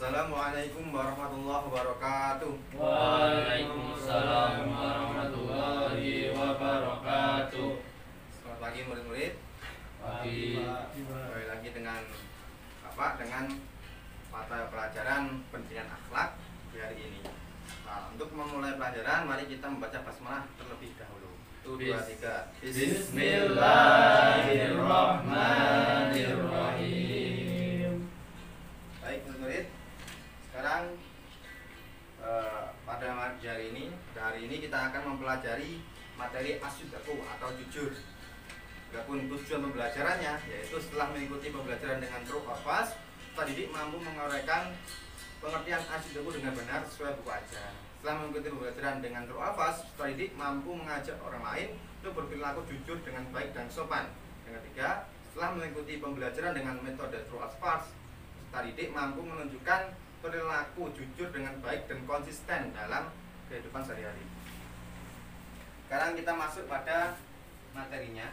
Assalamualaikum warahmatullahi wabarakatuh. Waalaikumsalam warahmatullahi wabarakatuh. Selamat pagi murid-murid. Pagi. Kembali lagi dengan mata pelajaran pendidikan akhlak di hari ini. Nah, untuk memulai pelajaran, mari kita membaca basmalah terlebih dahulu. 1, 2, 3. Bismillahirrahmanirrahim. Baik murid-murid. Sekarang pada hari ini kita akan mempelajari materi asyiddaku atau jujur. Adapun tujuan pembelajarannya yaitu setelah mengikuti pembelajaran dengan true or false, pendidik mampu menguraikan pengertian asyiddaku dengan benar sesuai buku ajaran. Setelah mengikuti pembelajaran dengan true or false, pendidik mampu mengajak orang lain untuk berperilaku jujur dengan baik dan sopan. Yang ketiga, setelah mengikuti pembelajaran dengan metode true or false, pendidik mampu menunjukkan perilaku jujur dengan baik dan konsisten dalam kehidupan sehari-hari. Sekarang kita masuk pada materinya.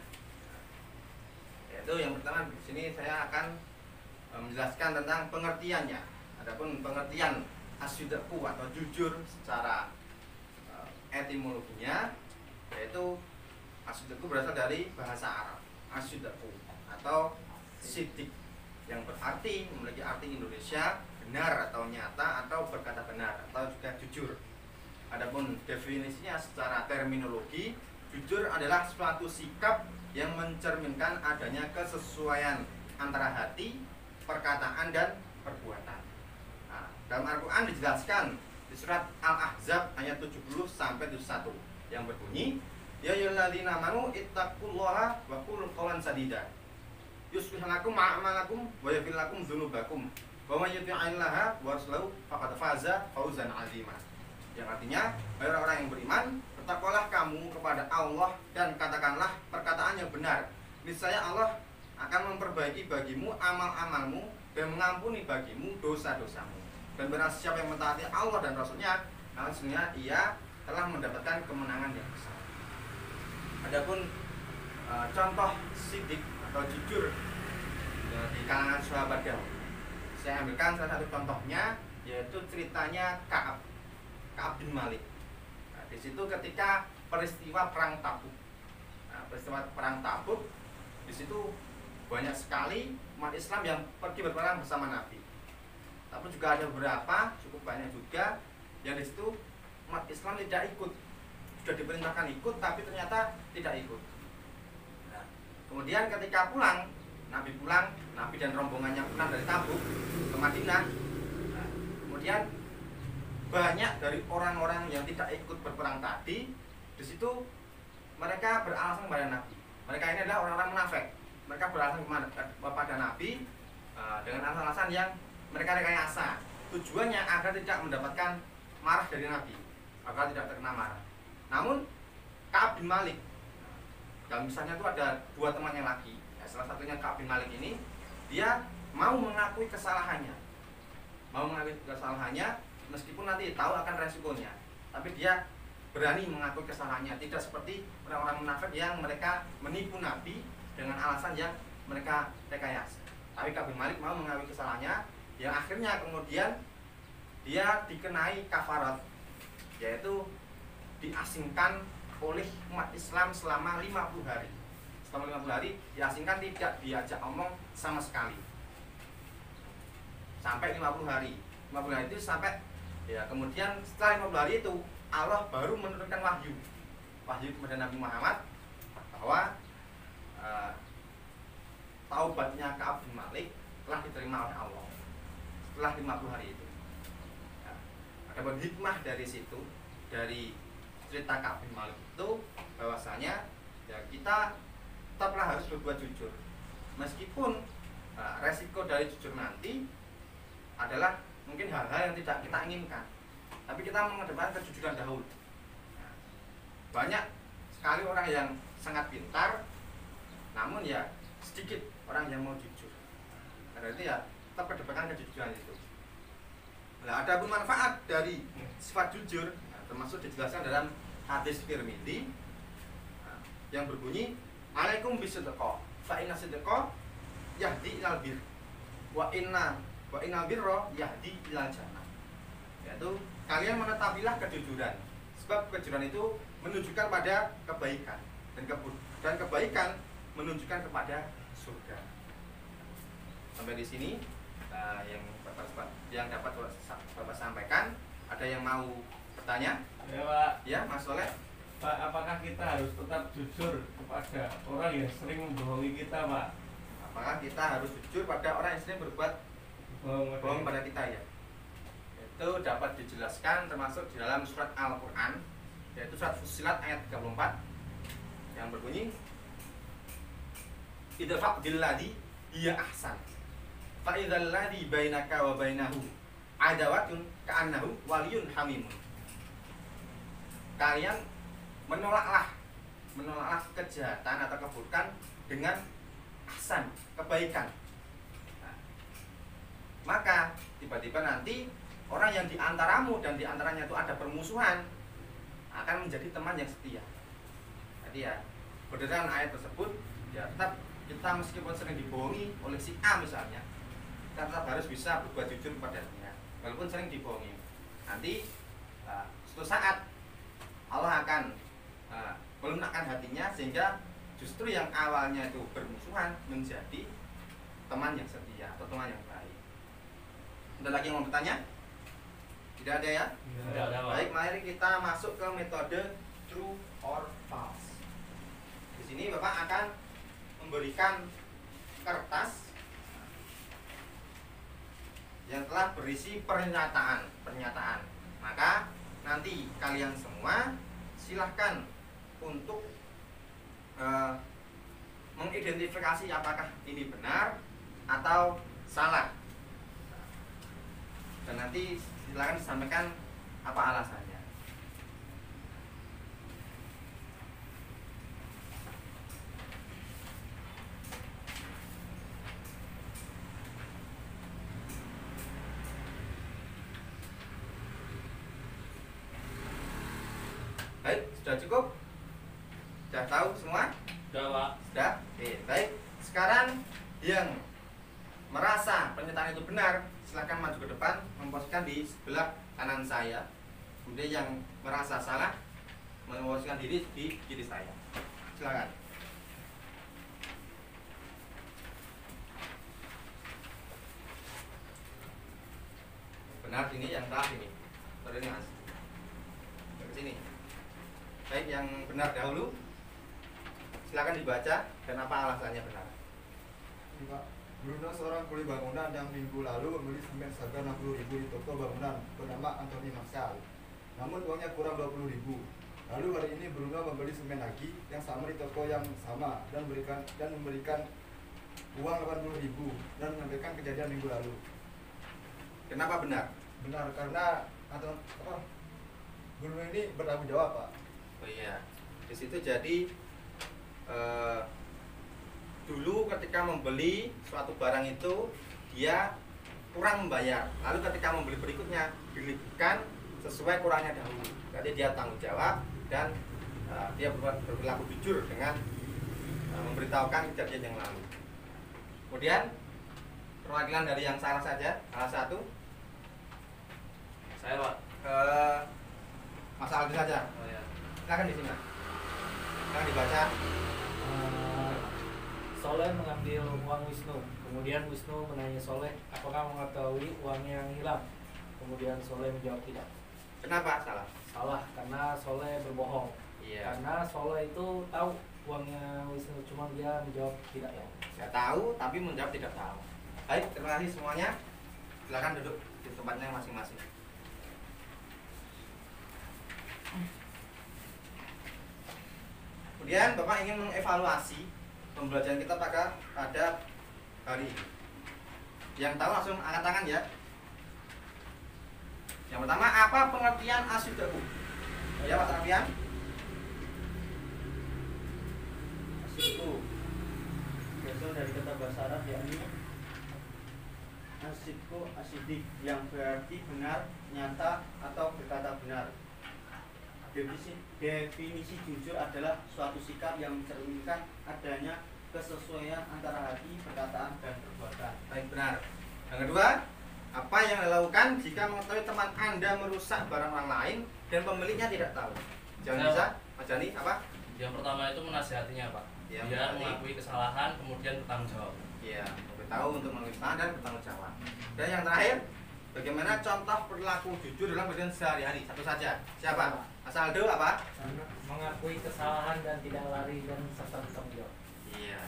Yaitu yang pertama di sini saya akan menjelaskan tentang pengertiannya. Adapun pengertian asyiddaku atau jujur secara etimologinya, yaitu asyiddaku berasal dari bahasa Arab asyiddaku atau sidik, yang berarti memiliki arti Indonesia benar atau nyata atau berkata benar atau juga jujur. Adapun definisinya secara terminologi, jujur adalah suatu sikap yang mencerminkan adanya kesesuaian antara hati, perkataan dan perbuatan. Nah, dalam Al-Quran dijelaskan di surat Al-Ahzab ayat 70 sampai 71 yang berbunyi, ya ayyuhalladzina amanu ittaqullaha wa qulu qawlan sadida yuslih lakum a'malakum wa yaghfir lakum dzunubakum wa may yuti'illaha wa rasulahu faqad faza fawzan 'azima. Yang artinya, hai orang yang beriman, bertakwalah kamu kepada Allah dan katakanlah perkataan yang benar. Niscaya Allah akan memperbaiki bagimu amal-amalmu dan mengampuni bagimu dosa-dosamu. Dan barang siapa yang mentaati Allah dan Rasulnya, sesungguhnya ia telah mendapatkan kemenangan yang besar. Adapun contoh sidik atau jujur di kalangan sahabat dahulu, saya ambilkan salah satu contohnya, yaitu ceritanya Ka'ab bin Malik. Nah, di situ ketika peristiwa perang Tabuk, di situ banyak sekali umat Islam yang pergi berperang bersama Nabi. Tapi juga ada beberapa, cukup banyak juga yang di situ umat Islam tidak ikut. Sudah diperintahkan ikut, tapi ternyata tidak ikut. Nah, kemudian ketika Nabi dan rombongannya pulang dari Tabuk ke Madinah. Nah, kemudian banyak dari orang-orang yang tidak ikut berperang tadi, di situ mereka beralasan kepada Nabi. Mereka ini adalah orang-orang munafik. Mereka beralasan kepada Nabi dengan alasan-alasan yang mereka rekayasa. Tujuannya agar tidak mendapatkan marah dari Nabi, agar tidak terkena marah. Namun Ka'ab bin Malik, dalam misalnya itu ada dua temannya lagi. Salah satunya Ka'ab bin Malik ini, dia mau mengakui kesalahannya, meskipun nanti tahu akan resikonya, tapi dia berani mengakui kesalahannya. Tidak seperti orang-orang munafik yang mereka menipu Nabi dengan alasan yang mereka rekayasa. Tapi Ka'ab bin Malik mau mengakui kesalahannya, yang akhirnya kemudian dia dikenai kafarat, yaitu diasingkan oleh umat Islam selama 50 hari. Selama 50 hari diasingkan, tidak diajak omong sama sekali. Sampai 50 hari. 50 hari itu sampai kemudian setelah 50 hari itu Allah baru menurunkan wahyu kepada Nabi Muhammad bahwa taubatnya Ka'ab bin Malik telah diterima oleh Allah setelah 50 hari itu. Nah, ada hikmah dari situ, dari cerita Ka'ab bin Malik itu, bahwasanya kita tetaplah harus berbuat jujur, meskipun resiko dari jujur nanti adalah mungkin hal-hal yang tidak kita inginkan, tapi kita mengedepankan kejujuran dahulu. Nah, banyak sekali orang yang sangat pintar, namun sedikit orang yang mau jujur. Karena itu tetap kedepankan kejujuran itu. Nah, ada pun manfaat dari sifat jujur, termasuk dijelaskan dalam hadis Tirmidzi yang berbunyi, alaikum bisidqah fa inna sidqa yahdi ilal bir wa wa innal birra yahdi ilal jannah. Yaitu kalian menetapilah kejujuran. Sebab kejujuran itu menunjukkan pada kebaikan dan kebaikan menunjukkan kepada surga. Sampai di sini yang dapat Bapak sampaikan. Ada yang mau bertanya? Ya Pak. Ya, Mas Soleh. Pak, apakah kita harus tetap jujur kepada orang yang sering membohongi kita, Pak? Apakah kita harus jujur pada orang yang sering berbuat bohong pada kita ya? Itu dapat dijelaskan termasuk di dalam surat Al-Quran, yaitu surat Fussilat ayat 34 yang berbunyi idfa' billadzi hiya ahsan fa idzal ladzi bainaka wa bainahu adawatun ka'annahu waliyyun hamimun. Kalian menolaklah kejahatan atau keburukan dengan ahsan, kebaikan. Nah, maka tiba-tiba nanti orang yang diantaramu dan diantaranya itu ada permusuhan akan menjadi teman yang setia. Jadi ya, berdasarkan ayat tersebut, ya tetap kita meskipun sering dibohongi oleh si A misalnya, kita tetap harus bisa berbuat jujur kepadanya, walaupun sering dibohongi. Nanti suatu saat Allah akan melunakkan hatinya sehingga justru yang awalnya itu bermusuhan menjadi teman yang setia atau teman yang baik. Ada lagi yang mau bertanya? Tidak ada ya? Tidak ada, Pak. Baik, mari kita masuk ke metode true or false. Di sini Bapak akan memberikan kertas yang telah berisi pernyataan. Maka nanti kalian semua silahkan untuk mengidentifikasi apakah ini benar atau salah. Dan nanti silahkan disampaikan apa alasannya. Baik, sudah cukup? Sudah tahu semua? Sudah, Pak. Sudah? Oke, baik. Sekarang yang merasa pernyataan itu benar, silahkan maju ke depan, memposisikan di sebelah kanan saya. Kemudian yang merasa salah, memposisikan diri di kiri saya. Silakan. Benar ini, yang salah ini. Sorry ini Mas. Ke sini. Baik, yang benar dahulu. Silakan dibaca dan apa alasannya benar. Pak, Bruno seorang kuli bangunan yang minggu lalu membeli semen seharga 60.000 di toko bangunan bernama Anthony Marshall. Namun uangnya kurang 20.000. Lalu hari ini Bruno membeli semen lagi yang sama di toko yang sama dan memberikan uang 80.000 dan menyampaikan kejadian minggu lalu. Kenapa benar? Benar karena Bruno ini bertanggung jawab, Pak. Oh iya, di situ jadi dulu ketika membeli suatu barang itu dia kurang membayar, lalu ketika membeli berikutnya dilebihkan sesuai kurangnya dahulu. Jadi dia tanggung jawab dan dia berlaku jujur dengan memberitahukan kejadian yang lalu. Kemudian perwakilan dari yang salah saja, salah satu. Saya, Pak. Mas Aldi saja. Oh ya. Silakan di sini. Silakan dibaca. Soleh mengambil uang Wisnu. Kemudian Wisnu menanya Soleh, apakah mengetahui uangnya yang hilang? Kemudian Soleh menjawab tidak. Kenapa salah? Salah, karena Soleh berbohong. Iya. Karena Soleh itu tahu uangnya Wisnu, cuma dia menjawab tidak ya. Saya tahu, tapi menjawab tidak tahu. Baik, terima kasih semuanya. Silakan duduk di tempatnya masing-masing. Kemudian Bapak ingin mengevaluasi pembelajaran kita pada hari ini. Yang tahu langsung angkat tangan ya. Yang pertama, apa pengertian asyiddaku? Ya Pak Rafian. Asyidku berasal dari kata bahasa Arab yakni asyidku asyidik yang berarti benar, nyata atau berkata benar. Definisi jujur adalah suatu sikap yang mencerminkan adanya kesesuaian antara hati, perkataan, dan perbuatan. Baik, benar. Yang kedua, Apa yang Anda lakukan jika mengetahui teman Anda merusak barang orang lain dan pemiliknya tidak tahu? Jangan Nah, bisa, Mas Jani, apa? Yang pertama itu menasihatinya Pak. Ya, Dia menasihati. mengakui kesalahan kemudian bertanggung jawab. Iya, beritahu untuk mengurus dan bertanggung jawab. Dan yang terakhir, bagaimana contoh perilaku jujur dalam kehidupan sehari-hari? Satu saja. Siapa? Mas Aldo apa? Mengakui kesalahan dan tidak lari dan serta bertanggung jawab. Iya,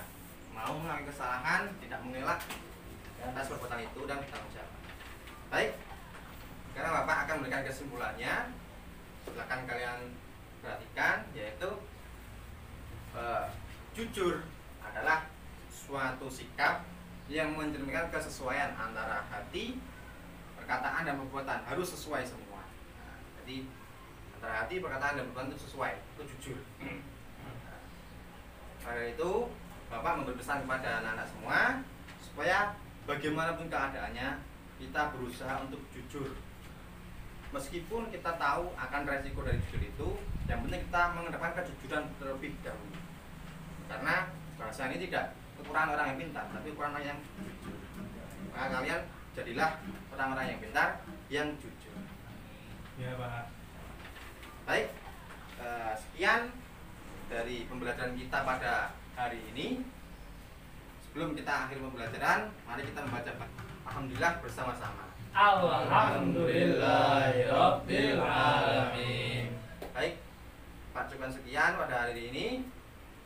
mau mengakui kesalahan, tidak mengelak atas perbuatan itu dan bertanggung jawab. Baik, sekarang Bapak akan memberikan kesimpulannya. Silakan kalian perhatikan, yaitu jujur adalah suatu sikap yang mencerminkan kesesuaian antara hati, perkataan dan perbuatan, harus sesuai semua. Nah, jadi antara hati, perkataan dan perbuatan itu sesuai, itu jujur. Karena itu Bapak memberi pesan kepada anak-anak semua supaya bagaimanapun keadaannya kita berusaha untuk jujur. Meskipun kita tahu akan resiko dari jujur itu, yang penting kita mengedepankan kejujuran terlebih dahulu. Karena bahasa ini tidak ukuran orang yang pintar, tapi ukuran orang yang jujur. Maka kalian jadilah orang-orang yang pintar, yang jujur. Ya Pak. Baik, sekian dari pembelajaran kita pada hari ini. Sebelum kita akhiri pembelajaran, mari kita membaca Alhamdulillah bersama-sama. Alhamdulillahirabbil alamin. Baik, Pak cukup sekian pada hari ini.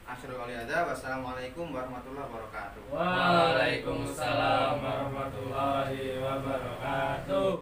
Akhirul qouli hadza, wassalamualaikum warahmatullahi wabarakatuh. Waalaikumsalam warahmatullahi